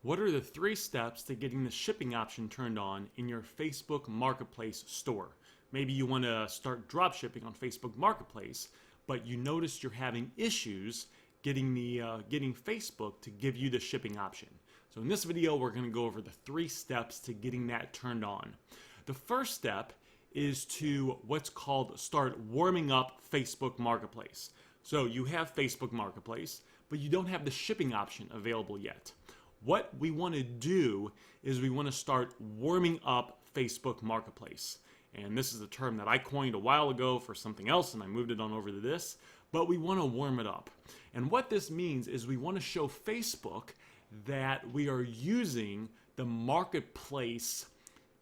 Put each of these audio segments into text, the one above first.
What are the 3 steps to getting the shipping option turned on in your Facebook Marketplace store? Maybe you want to start dropshipping on Facebook Marketplace, but you notice you're having issues getting Facebook to give you the shipping option. So in this video, we're going to go over the 3 steps to getting that turned on. The first step is to what's called start warming up Facebook Marketplace. So you have Facebook Marketplace, but you don't have the shipping option available yet. What we want to do is we want to start warming up Facebook Marketplace. And this is a term that I coined a while ago for something else, and I moved it on over to this. But we want to warm it up. And what this means is we want to show Facebook that we are using the marketplace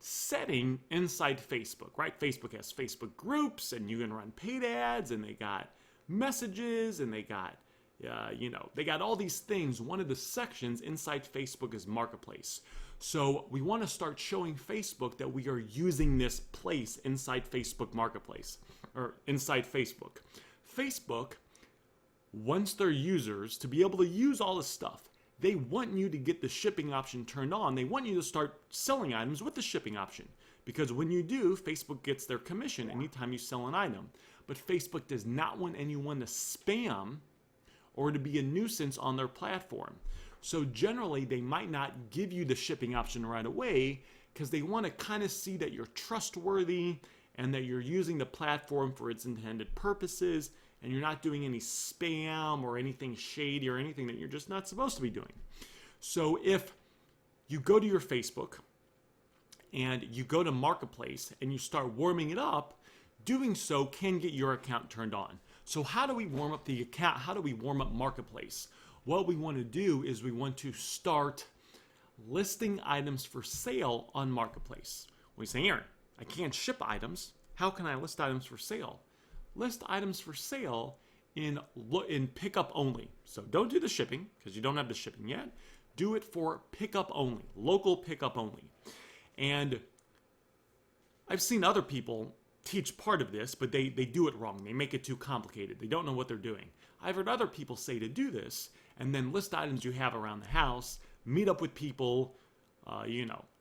setting inside Facebook, right? Facebook has Facebook groups, and you can run paid ads, and they got messages, and they got they got all these things. One of the sections inside Facebook is Marketplace. So we want to start showing Facebook that we are using this place inside Facebook Marketplace, or inside Facebook. Facebook wants their users to be able to use all this stuff. They want you to get the shipping option turned on. They want you to start selling items with the shipping option. Because when you do, Facebook gets their commission anytime you sell an item. But Facebook does not want anyone to spam or to be a nuisance on their platform. So generally, they might not give you the shipping option right away because they want to kind of see that you're trustworthy and that you're using the platform for its intended purposes and you're not doing any spam or anything shady or anything that you're just not supposed to be doing. So if you go to your Facebook and you go to Marketplace and you start warming it up, doing so can get your account turned on. So how do we warm up the account? How do we warm up Marketplace? What we want to do is we want to start listing items for sale on Marketplace. We say, Aaron, I can't ship items. How can I list items for sale? List items for sale in pickup only. So don't do the shipping because you don't have the shipping yet. Do it for pickup only, local pickup only. And I've seen other people teach part of this, but they do it wrong. They make it too complicated. They don't know what they're doing. I've heard other people say to do this and then list items you have around the house, meet up with people,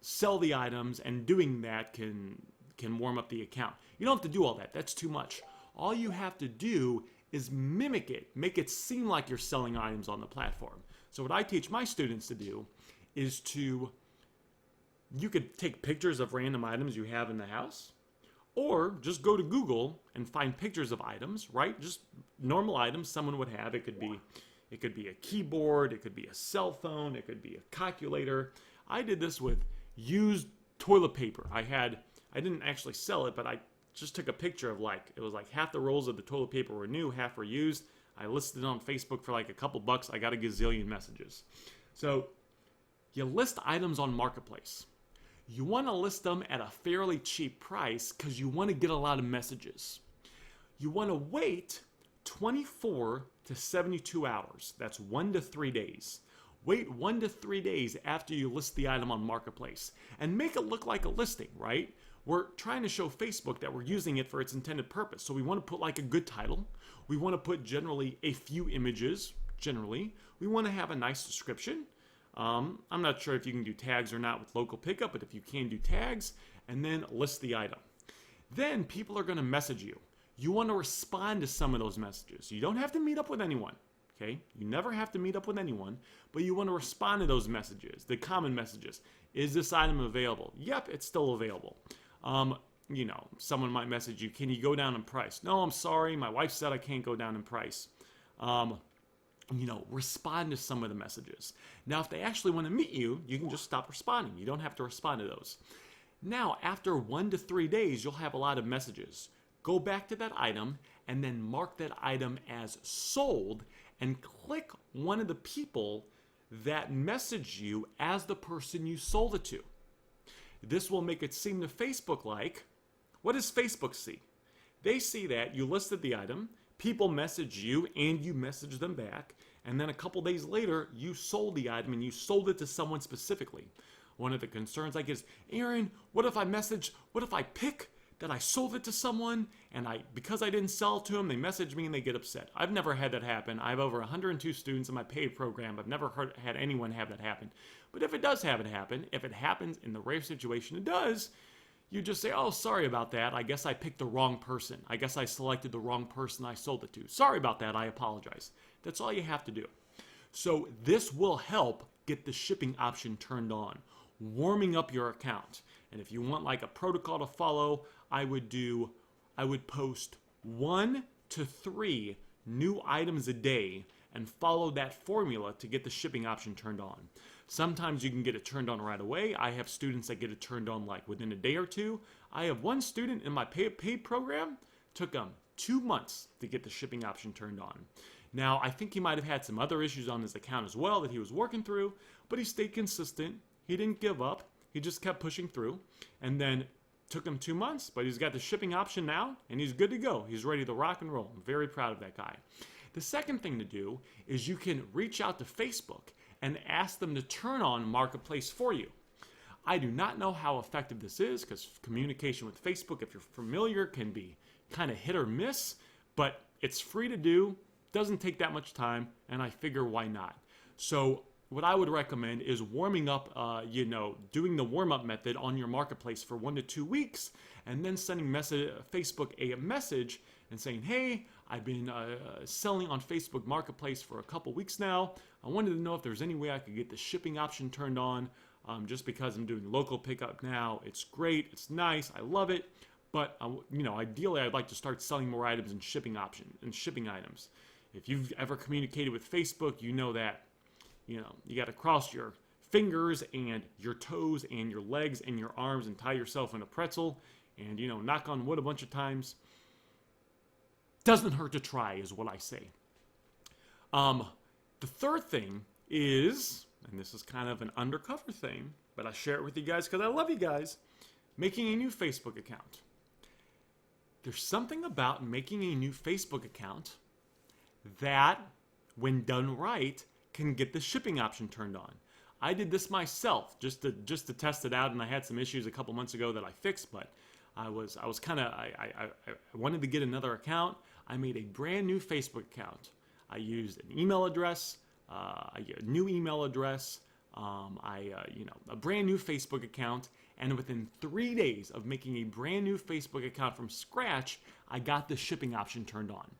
sell the items, and doing that can warm up the account. You don't have to do all that. That's too much. All you have to do is mimic it. Make it seem like you're selling items on the platform. So what I teach my students to do is you could take pictures of random items you have in the house, or just go to Google and find pictures of items, right? Just normal items someone would have. It could be a keyboard, it could be a cell phone, it could be a calculator. I did this with used toilet paper. I didn't actually sell it, but I just took a picture of it was like half the rolls of the toilet paper were new, half were used. I listed it on Facebook for like a couple bucks. I got a gazillion messages. So you list items on Marketplace. You want to list them at a fairly cheap price because you want to get a lot of messages. You want to wait 24 to 72 hours. That's 1 to 3 days. Wait 1 to 3 days after you list the item on Marketplace and make it look like a listing, right? We're trying to show Facebook that we're using it for its intended purpose. So we want to put like a good title. We want to put generally a few images, generally. We want to have a nice description. I'm not sure if you can do tags or not with local pickup, but if you can, do tags and then list the item. Then people are going to message you. You want to respond to some of those messages. You don't have to meet up with anyone, okay? You never have to meet up with anyone, but you want to respond to those messages, the common messages. Is this item available? Yep, it's still available. Someone might message you, can you go down in price? No, I'm sorry, my wife said I can't go down in price. Respond to some of the messages. Now, if they actually want to meet you, you can just stop responding. You don't have to respond to those. Now, after 1 to 3 days, you'll have a lot of messages. Go back to that item and then mark that item as sold and click one of the people that messaged you as the person you sold it to. This will make it seem to Facebook like, what does Facebook see? They see that you listed the item, people message you, and you message them back, and then a couple days later, you sold the item and you sold it to someone specifically. One of the concerns I get is, Aaron, what if I pick that I sold it to someone, and because I didn't sell it to them, they message me and they get upset. I've never had that happen. I have over 102 students in my paid program. I've never had anyone have that happen. But if it does have it happen, if it happens in the rare situation it does, you just say, oh, sorry about that. I guess I picked the wrong person. I guess I selected the wrong person I sold it to. Sorry about that. I apologize. That's all you have to do. So this will help get the shipping option turned on, warming up your account. And if you want like a protocol to follow, I would post 1 to 3 new items a day and follow that formula to get the shipping option turned on. Sometimes you can get it turned on right away. I have students that get it turned on like within a day or two. I have one student in my paid program, took him 2 months to get the shipping option turned on. Now, I think he might have had some other issues on his account as well that he was working through, but he stayed consistent. He didn't give up. He just kept pushing through, and then took him 2 months, but he's got the shipping option now, and he's good to go. He's ready to rock and roll. I'm very proud of that guy. The second thing to do is you can reach out to Facebook and ask them to turn on Marketplace for you. I do not know how effective this is because communication with Facebook, if you're familiar, can be kind of hit or miss, but it's free to do, doesn't take that much time, and I figure why not. So what I would recommend is warming up, doing the warm-up method on your marketplace for 1 to 2 weeks, and then sending Facebook a message and saying, hey, I've been selling on Facebook Marketplace for a couple weeks now. I wanted to know if there's any way I could get the shipping option turned on, just because I'm doing local pickup now. It's great, it's nice, I love it, but ideally I'd like to start selling more items and shipping items. If you've ever communicated with Facebook, you know that you got to cross your fingers and your toes and your legs and your arms and tie yourself in a pretzel and, knock on wood a bunch of times. Doesn't hurt to try is what I say. The third thing is, and this is kind of an undercover thing, but I share it with you guys because I love you guys, making a new Facebook account. There's something about making a new Facebook account that, when done right, can get the shipping option turned on. I did this myself just to test it out, and I had some issues a couple months ago that I fixed, but I wanted to get another account. I made a brand new Facebook account. I used an email address, a new email address, a brand new Facebook account, and within 3 days of making a brand new Facebook account from scratch, I got the shipping option turned on.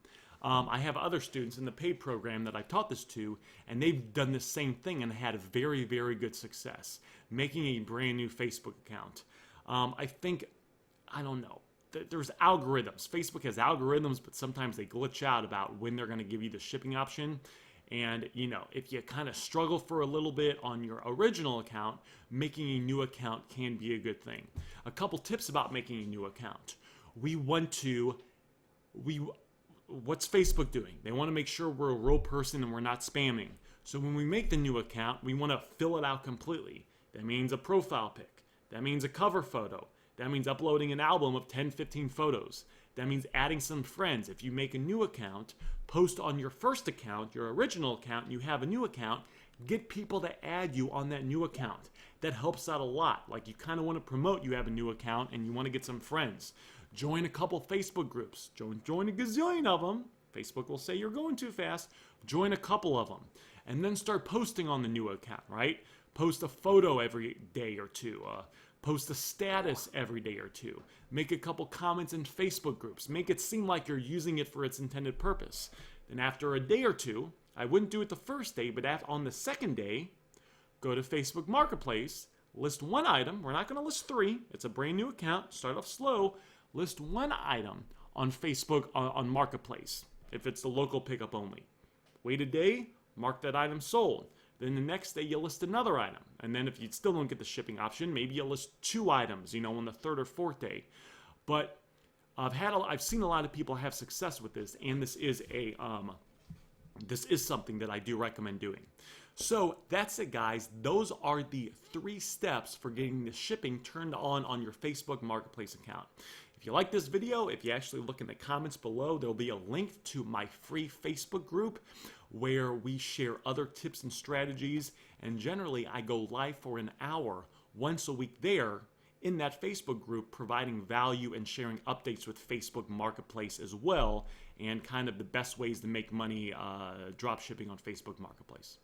I have other students in the paid program that I taught this to, and they've done the same thing and had a very, very good success making a brand new Facebook account. I don't know. There's algorithms. Facebook has algorithms, but sometimes they glitch out about when they're going to give you the shipping option. And, if you kind of struggle for a little bit on your original account, making a new account can be a good thing. A couple tips about making a new account. What's Facebook doing? They want to make sure we're a real person and we're not spamming. So when we make the new account, we want to fill it out completely. That means a profile pic. That means a cover photo. That means uploading an album of 10, 15 photos. That means adding some friends. If you make a new account, post on your first account, your original account, and you have a new account, get people to add you on that new account. That helps out a lot. Like, you kind of want to promote you have a new account and you want to get some friends. Join a couple Facebook groups. Join a gazillion of them. Facebook will say you're going too fast. Join a couple of them. And then start posting on the new account, right? Post a photo every day or two. Post a status every day or two. Make a couple comments in Facebook groups. Make it seem like you're using it for its intended purpose. Then after a day or two, I wouldn't do it the first day, but on the second day, go to Facebook Marketplace, list one item. We're not going to list 3. It's a brand new account. Start off slow. List one item on Facebook on Marketplace if it's the local pickup only. Wait a day, mark that item sold. Then the next day you list another item. And then if you still don't get the shipping option, maybe you list 2 items, on the 3rd or 4th day. But I've seen a lot of people have success with this, and this is something that I do recommend doing. So that's it, guys. Those are the 3 steps for getting the shipping turned on your Facebook Marketplace account. If you like this video, if you actually look in the comments below, there'll be a link to my free Facebook group where we share other tips and strategies. And generally, I go live for an hour once a week there in that Facebook group providing value and sharing updates with Facebook Marketplace as well, and kind of the best ways to make money drop shipping on Facebook Marketplace.